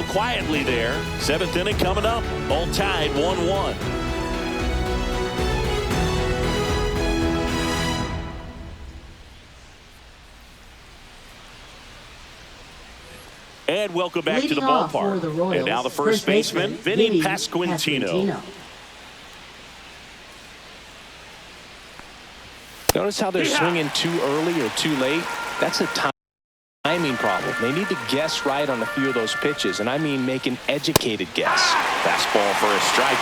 go quietly there. 7th inning coming up. All tied 1-1. And welcome back to the ballpark. And now the first baseman, Vinny Pasquantino. Notice how they're swinging too early or too late. That's a timing problem. They need to guess right on a few of those pitches, and I mean make an educated guess. Fastball for a strike.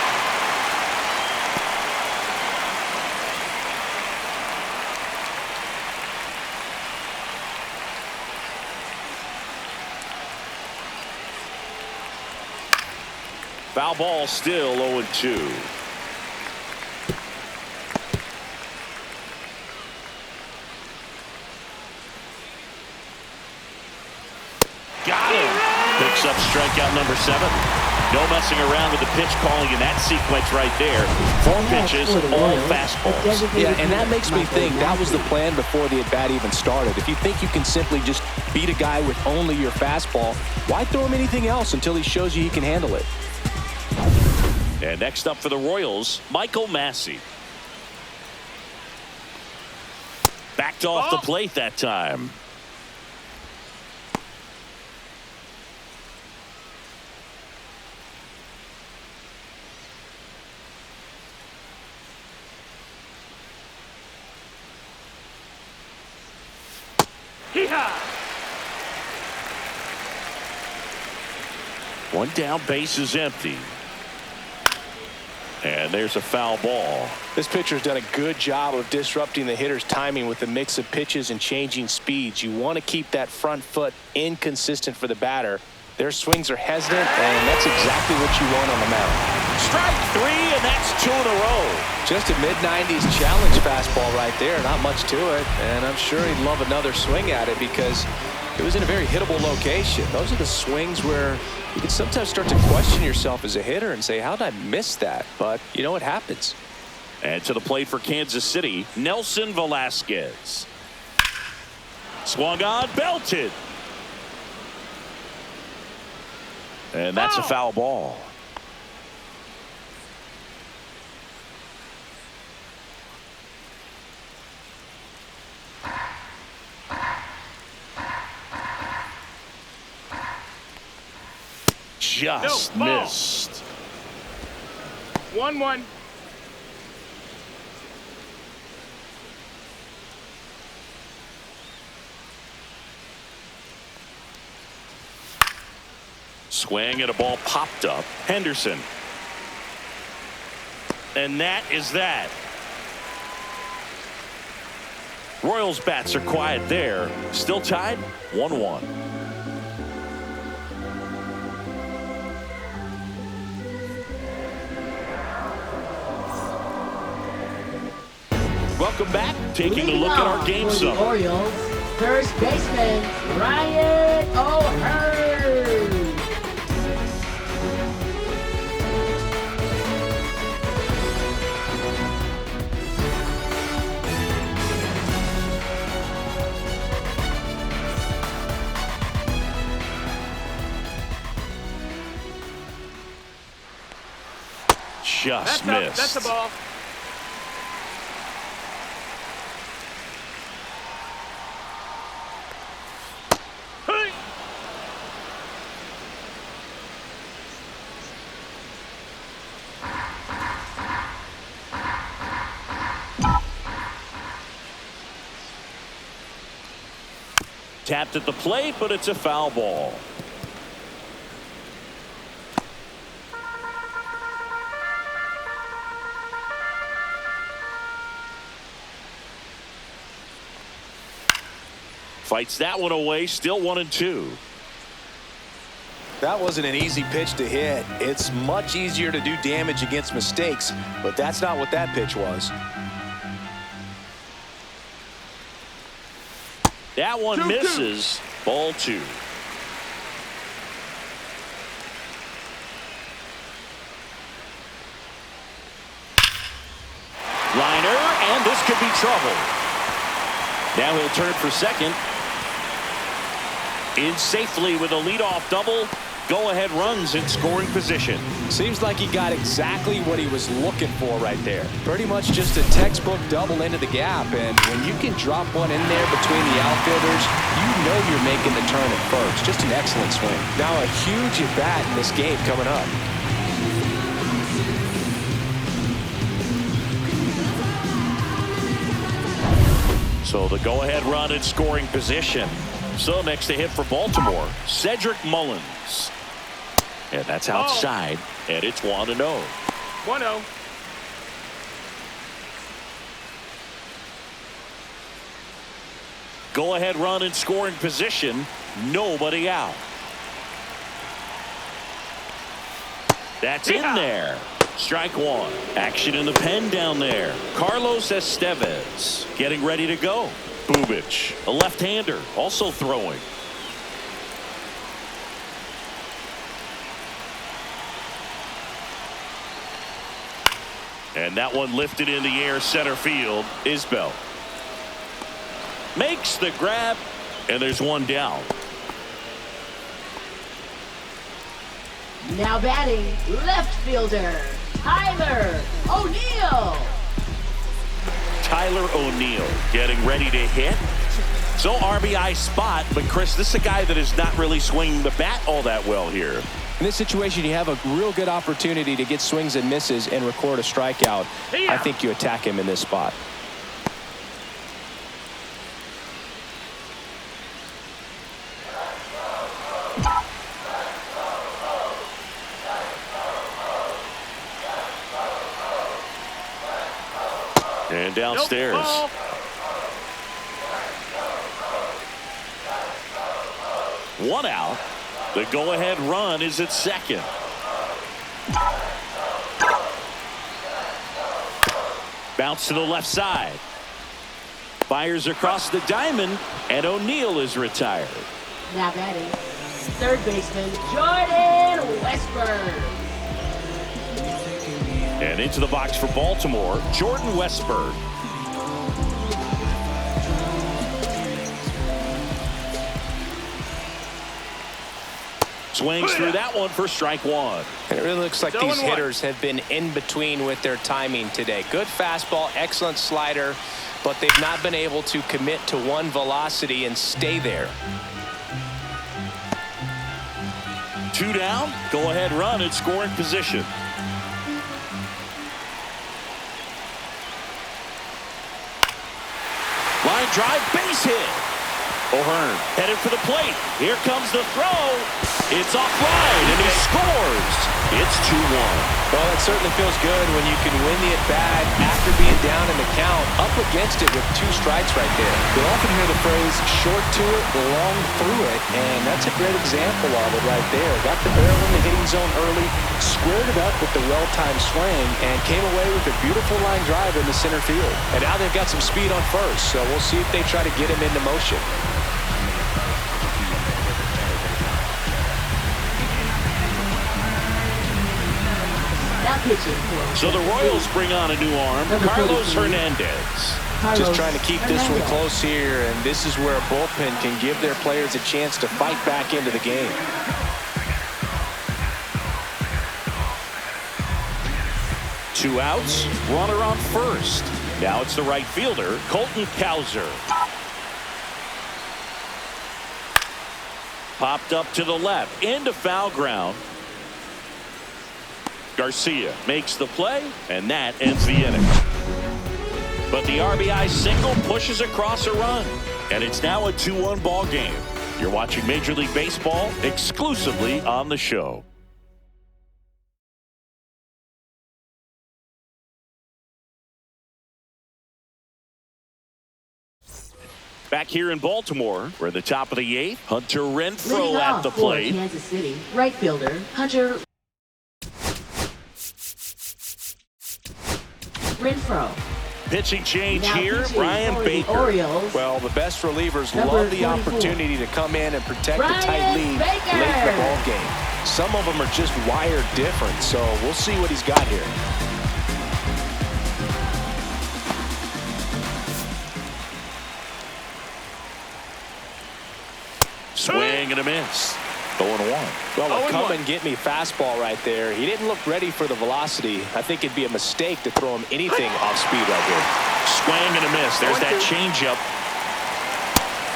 Foul ball, still 0-2. Got him. Picks up strikeout number 7. No messing around with the pitch calling in that sequence right there. 4 pitches, all fastballs. Yeah, and that makes me think that was the plan before the at-bat even started. If you think you can simply just beat a guy with only your fastball, why throw him anything else until he shows you he can handle it? And next up for the Royals, Michael Massey. Backed off the plate that time. One down, base is empty. And there's a foul ball. This pitcher's done a good job of disrupting the hitter's timing with the mix of pitches and changing speeds. You want to keep that front foot inconsistent for the batter. Their swings are hesitant, and that's exactly what you want on the mound. Strike 3, and that's 2 in a row. Just a mid-90s challenge fastball right there. Not much to it, and I'm sure he'd love another swing at it because it was in a very hittable location. Those are the swings where you can sometimes start to question yourself as a hitter and say, how did I miss that? But, you know, it happens. And to the plate for Kansas City, Nelson Velasquez. Swung on, belted. And that's a foul ball. Just missed. 1-1. Swing and a ball popped up. Henderson. And that is that. Royals bats are quiet there. Still tied 1-1. Welcome back. Taking a look at our game summary. Orioles, first baseman Ryan O'Hearn. Just missed. That's the ball. Tapped at the plate, but it's a foul ball. Fights that one away, still 1-2. That wasn't an easy pitch to hit. It's much easier to do damage against mistakes, but that's not what that pitch was. That one misses. Ball 2. Liner, and this could be trouble. Now he'll turn for second. In safely with a leadoff double. Go-ahead runs in scoring position. Seems like he got exactly what he was looking for right there. Pretty much just a textbook double into the gap. And when you can drop one in there between the outfielders, you know you're making the turn at first. Just an excellent swing. Now a huge at-bat in this game coming up. So the go-ahead run in scoring position. So next to hit for Baltimore, Cedric Mullins. And that's outside, and it's 1-0. 1-0. Go-ahead run in scoring position. Nobody out. That's in there. Strike one. Action in the pen down there. Carlos Estevez getting ready to go. Bubic, a left-hander, also throwing. And that one lifted in the air center field. Isbell makes the grab, and there's one down. Now batting, left fielder, Tyler O'Neill. Tyler O'Neill getting ready to hit. So RBI spot, but Chris, this is a guy that is not really swinging the bat all that well here. In this situation, you have a real good opportunity to get swings and misses and record a strikeout. I think you attack him in this spot. And downstairs. Nope. One out. The go-ahead run is at second. Bounce to the left side. Fires across the diamond, and O'Neill is retired. Now batting, third baseman, Jordan Westburg. And into the box for Baltimore, Jordan Westburg. Swings through that one for strike one. And it really looks like these hitters have been in between with their timing today. Good fastball, excellent slider, but they've not been able to commit to one velocity and stay there. Two down, go ahead run in scoring position. Line drive, base hit. O'Hearn headed for the plate. Here comes the throw. It's offline, and he scores. It's 2-1. Well, it certainly feels good when you can win the at-bat after being down in the count, up against it with 2 strikes right there. You'll often hear the phrase, short to it, long through it, and that's a great example of it right there. Got the barrel in the hitting zone early, squared it up with the well-timed swing, and came away with a beautiful line drive in the center field. And now they've got some speed on first, so we'll see if they try to get him into motion. So the Royals bring on a new arm, Carlos Hernandez. Just trying to keep this one close here, and this is where a bullpen can give their players a chance to fight back into the game. Two outs, runner on first. Now it's the right fielder, Colton Cowser. Popped up to the left, into foul ground. Garcia makes the play, and that ends the inning. But the RBI single pushes across a run, and it's now a 2-1 ball game. You're watching Major League Baseball exclusively on the show. Back here in Baltimore, we're at the top of the 8th. Hunter Renfroe at the plate. Kansas City, right fielder, Hunter Renfroe. Pitching change Now here, pitching Brian for the Baker. Orioles. Well, the best relievers Number love the 44. opportunity to come in and protect Brian the tight lead Baker. late in the ball game. Some of them are just wired different, so we'll see what he's got here. Swing and a miss. 0-1. Well, a come and get me fastball right there. He didn't look ready for the velocity. I think it'd be a mistake to throw him anything off speed right here. Swing and a miss. There's that changeup.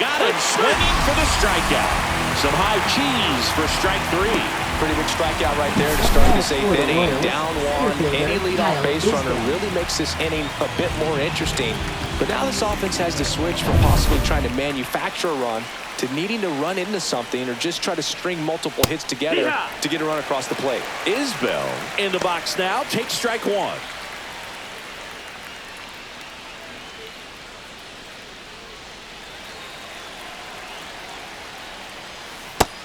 Got him swinging for the strikeout. Some high cheese for strike 3. Pretty big strikeout right there to start this 8th inning. Down 1. Any leadoff base runner really makes this inning a bit more interesting. But now this offense has to switch from possibly trying to manufacture a run to needing to run into something or just try to string multiple hits together to get a run across the plate. Isbell in the box now. Takes strike 1.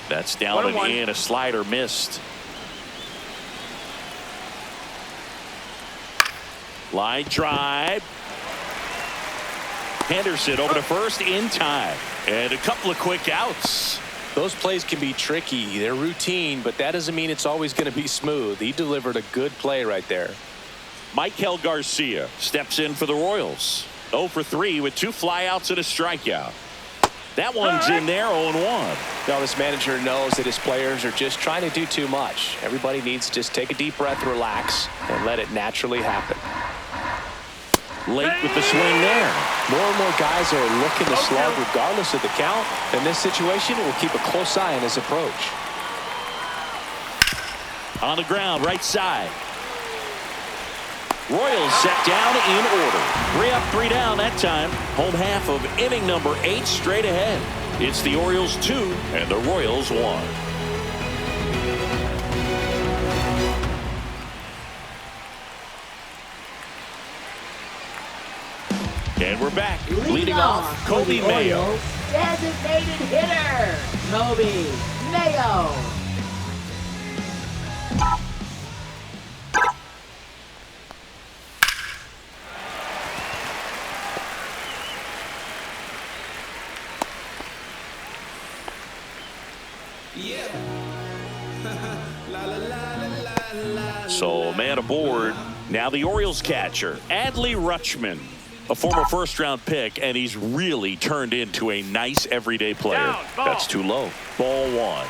That's down and in. A slider missed. Line drive. Henderson over to first in time. And a couple of quick outs. Those plays can be tricky. They're routine, but that doesn't mean it's always going to be smooth. He delivered a good play right there. Michael Garcia steps in for the Royals. 0 for 3 with 2 flyouts and a strikeout. That one's in there, 0-1. Now this manager knows that his players are just trying to do too much. Everybody needs to just take a deep breath, relax, and let it naturally happen. Late with the swing there. More and more guys are looking to slug regardless of the count. In this situation, we'll keep a close eye on his approach. On the ground, right side. Royals set down in order. 3 up, 3 down that time. Home half of inning number 8 straight ahead. It's the Orioles 2 and the Royals 1. And we're back. Leading off, Kobe Mayo. Designated hitter, Kobe Mayo. So man aboard. Now the Orioles catcher, Adley Rutschman, a former first-round pick, and he's really turned into a nice everyday player. That's too low. Ball 1.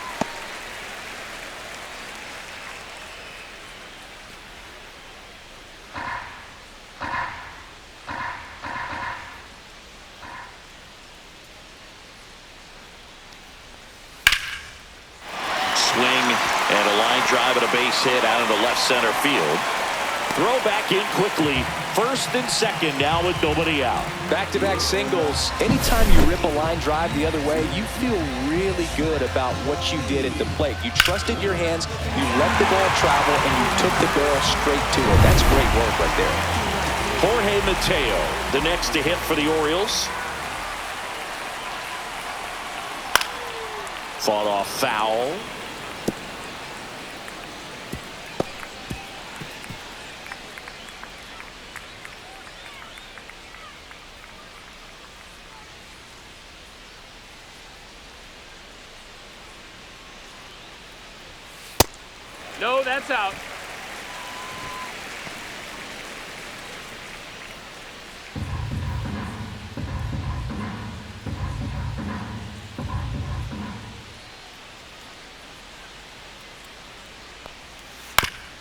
And a line drive and a base hit out into left center field. Throw back in quickly. First and second now with nobody out. Back-to-back singles. Anytime you rip a line drive the other way, you feel really good about what you did at the plate. You trusted your hands, you let the ball travel, and you took the barrel straight to it. That's great work right there. Jorge Mateo, the next to hit for the Orioles. Fought off foul. No, that's out.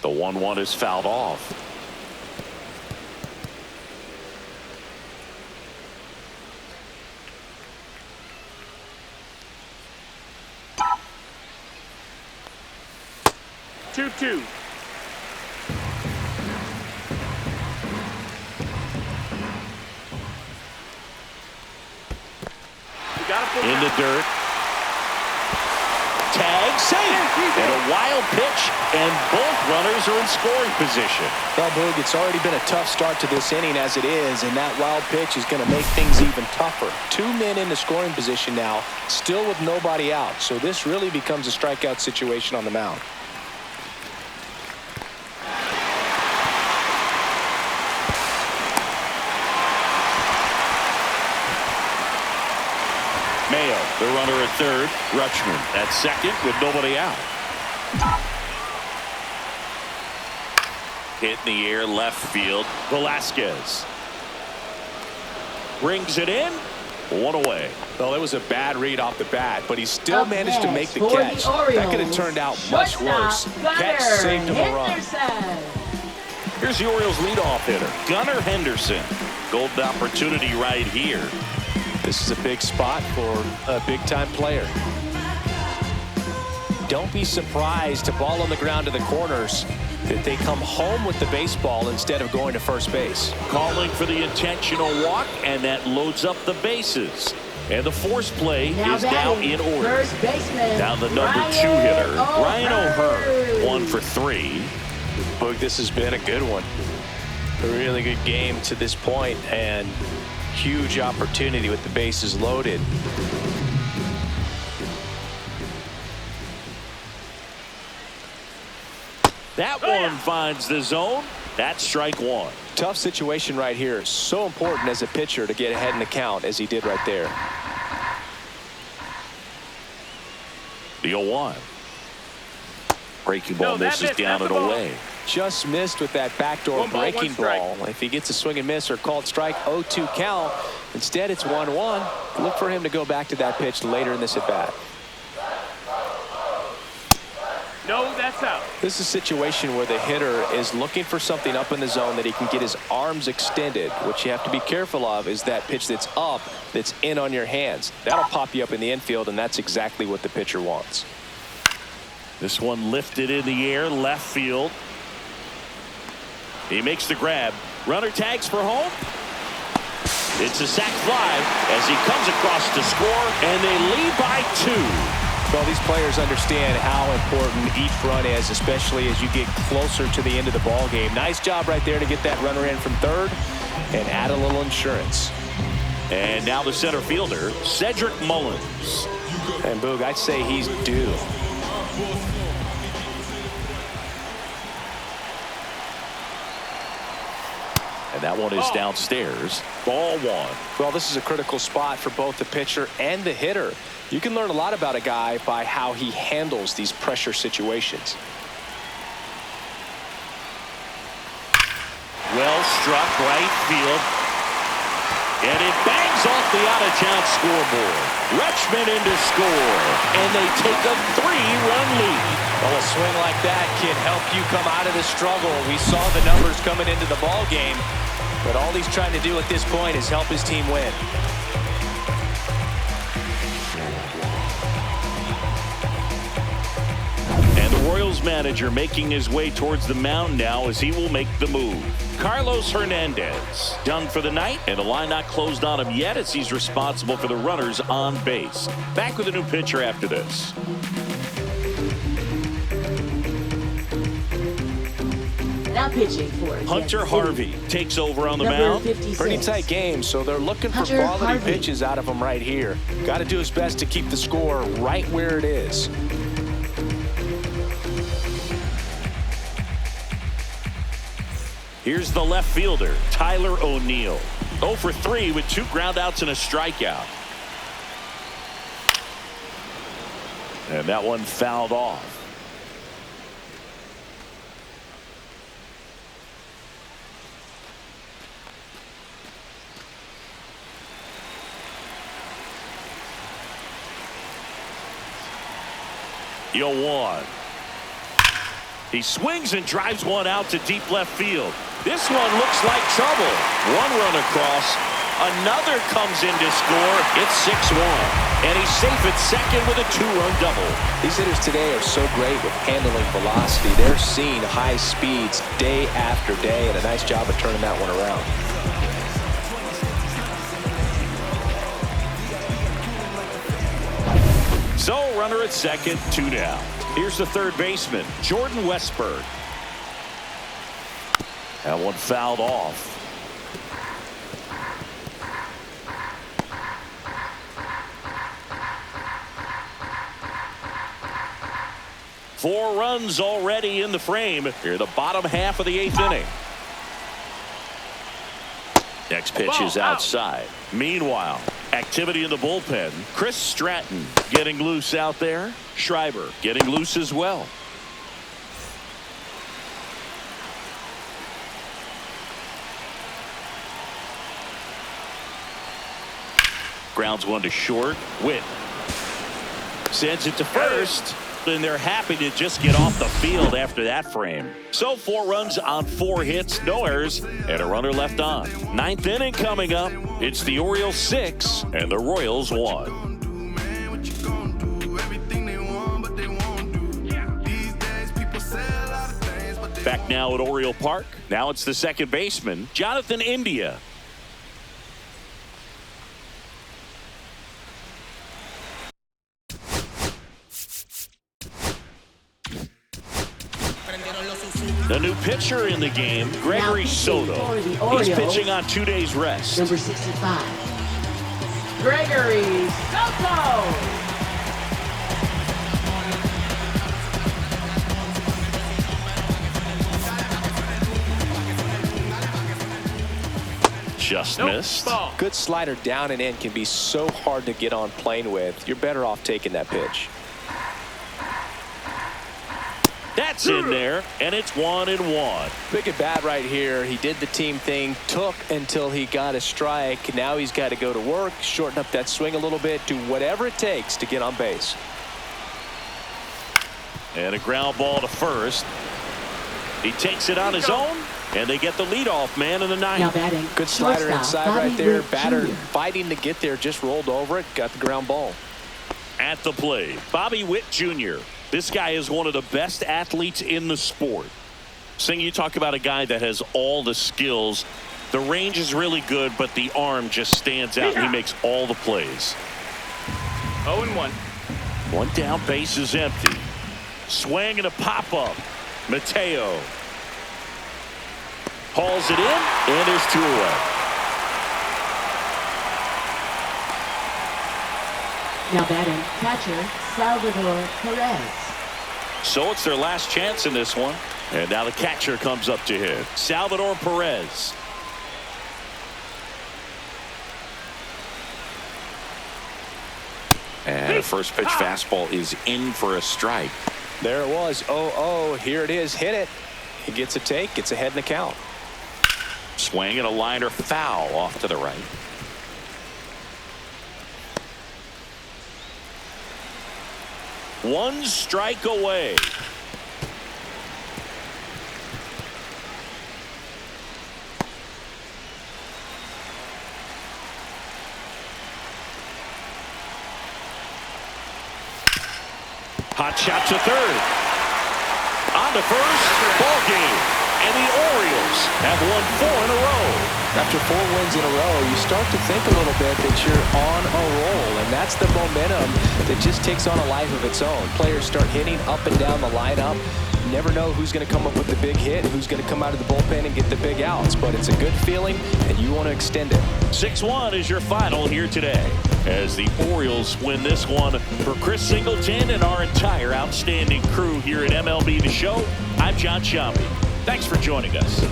The 1-1 is fouled off. Two. In the dirt. Tag, safe. And a wild pitch, and both runners are in scoring position. Well, Boog, it's already been a tough start to this inning as it is, and that wild pitch is going to make things even tougher. 2 men in the scoring position now, still with nobody out. So this really becomes a strikeout situation on the mound. Mayo, the runner at third. Rutschman at second with nobody out. Hit in the air, left field. Velasquez brings it in, One away. Well, it was a bad read off the bat, but he still Up managed to make next the for the catch. That could have Orioles, turned out much shortstop worse. Gunnar Catch saved him a run. Henderson. Here's the Orioles leadoff hitter, Gunnar Henderson. Golden opportunity right here. This is a big spot for a big-time player. Don't be surprised to ball on the ground to the corners that they come home with the baseball instead of going to first base. Calling for the intentional walk, and that loads up the bases. And the force play is now in order. First baseman. Now the number 2 hitter, Ryan O'Hearn, 1 for 3. Boog, this has been a good one. A really good game to this point, and huge opportunity with the bases loaded. That one finds the zone. That's strike 1. Tough situation right here. So important as a pitcher to get ahead in the count as he did right there. The 0-1. Breaking ball misses down and away. Just missed with that backdoor breaking ball. If he gets a swing and miss or called strike, 0-2 count. Instead, it's 1-1. Look for him to go back to that pitch later in this at bat. No, that's out. This is a situation where the hitter is looking for something up in the zone that he can get his arms extended. What you have to be careful of is that pitch that's up, that's in on your hands. That'll pop you up in the infield, and that's exactly what the pitcher wants. This one lifted in the air, left field. He makes the grab. Runner tags for home. It's a sac fly as he comes across to score, and they lead by 2. Well, these players understand how important each run is, especially as you get closer to the end of the ball game. Nice job right there to get that runner in from third and add a little insurance. And now the center fielder, Cedric Mullins. And Boog, I'd say he's due. And that one is downstairs. Ball 1. Well, this is a critical spot for both the pitcher and the hitter. You can learn a lot about a guy by how he handles these pressure situations. Well struck right field. And it bangs off the out-of-town scoreboard. Rutschman in to score. And they take a 3-run lead. Well, a swing like that can help you come out of the struggle. We saw the numbers coming into the ball game, but all he's trying to do at this point is help his team win. And the Royals manager making his way towards the mound now as he will make the move. Carlos Hernandez done for the night, and the line not closed on him yet as he's responsible for the runners on base. Back with a new pitcher after this. Now pitching for Hunter Harvey takes over on the number mound. 56. Pretty tight game, so they're looking for Hunter quality Harvey. pitches out of him right here. Got to do his best to keep the score right where it is. Here's the left fielder, Tyler O'Neill. 0 for 3 with 2 groundouts and a strikeout. And that one fouled off. The 0-1. He swings and drives one out to deep left field. This one looks like trouble. One run across. Another comes in to score. It's 6-1. And he's safe at second with a 2-run double. These hitters today are so great with handling velocity. They're seeing high speeds day after day, and a nice job of turning that one around. So runner at second, 2 down. Here's the third baseman, Jordan Westberg. That one fouled off. Four runs already in the frame here, the bottom half of the 8th inning. Next pitch is outside. Meanwhile, activity in the bullpen. Chris Stratton getting loose out there. Schreiber getting loose as well. Grounds one to short. Witt sends it to first, and they're happy to just get off the field after that frame. So 4 runs on 4 hits, no errors, and a runner left on. 9th inning coming up. It's the Orioles 6 and the Royals 1. Back now at Oriole Park. Now it's the second baseman, Jonathan India. The new pitcher in the game, Gregory Soto. He's pitching on 2 days rest. Number 65, Gregory Soto. Just missed. Good slider down and in can be so hard to get on plane with. You're better off taking that pitch. That's in there, and it's 1-1. Big at bat right here. He did the team thing, took until he got a strike. Now he's got to go to work, shorten up that swing a little bit, do whatever it takes to get on base. And a ground ball to first. He takes it on his own, and they get the leadoff man in the Now ninth. batting, Good slider shortstop, inside Bobby right there. Witt Batter Jr. fighting to get there, just rolled over it, got the ground ball. At the plate, Bobby Witt Jr. This guy is one of the best athletes in the sport. Sing, you talk about a guy that has all the skills. The range is really good, but the arm just stands out, and he makes all the plays. 0-1. One down, base is empty. Swing and a pop-up. Mateo hauls it in, and there's 2 away. Now batting, catcher Salvador Perez. So it's their last chance in this one. And now the catcher comes up to hit. Salvador Perez. And first pitch fastball is in for a strike. There it was. 0-0. Here it is. Hit it. He gets a take. Gets ahead in the count. Swing and a liner foul off to the right. One strike away. Hot shot to third. On to first. Ball game. And the Orioles have won 4 in a row. After 4 wins in a row, you start to think a little bit that you're on a roll, and that's the momentum that just takes on a life of its own. Players start hitting up and down the lineup. You never know who's going to come up with the big hit, who's going to come out of the bullpen and get the big outs, but it's a good feeling, and you want to extend it. 6-1 is your final here today as the Orioles win this one. For Chris Singleton and our entire outstanding crew here at MLB The Show, I'm John Sciambi. Thanks for joining us.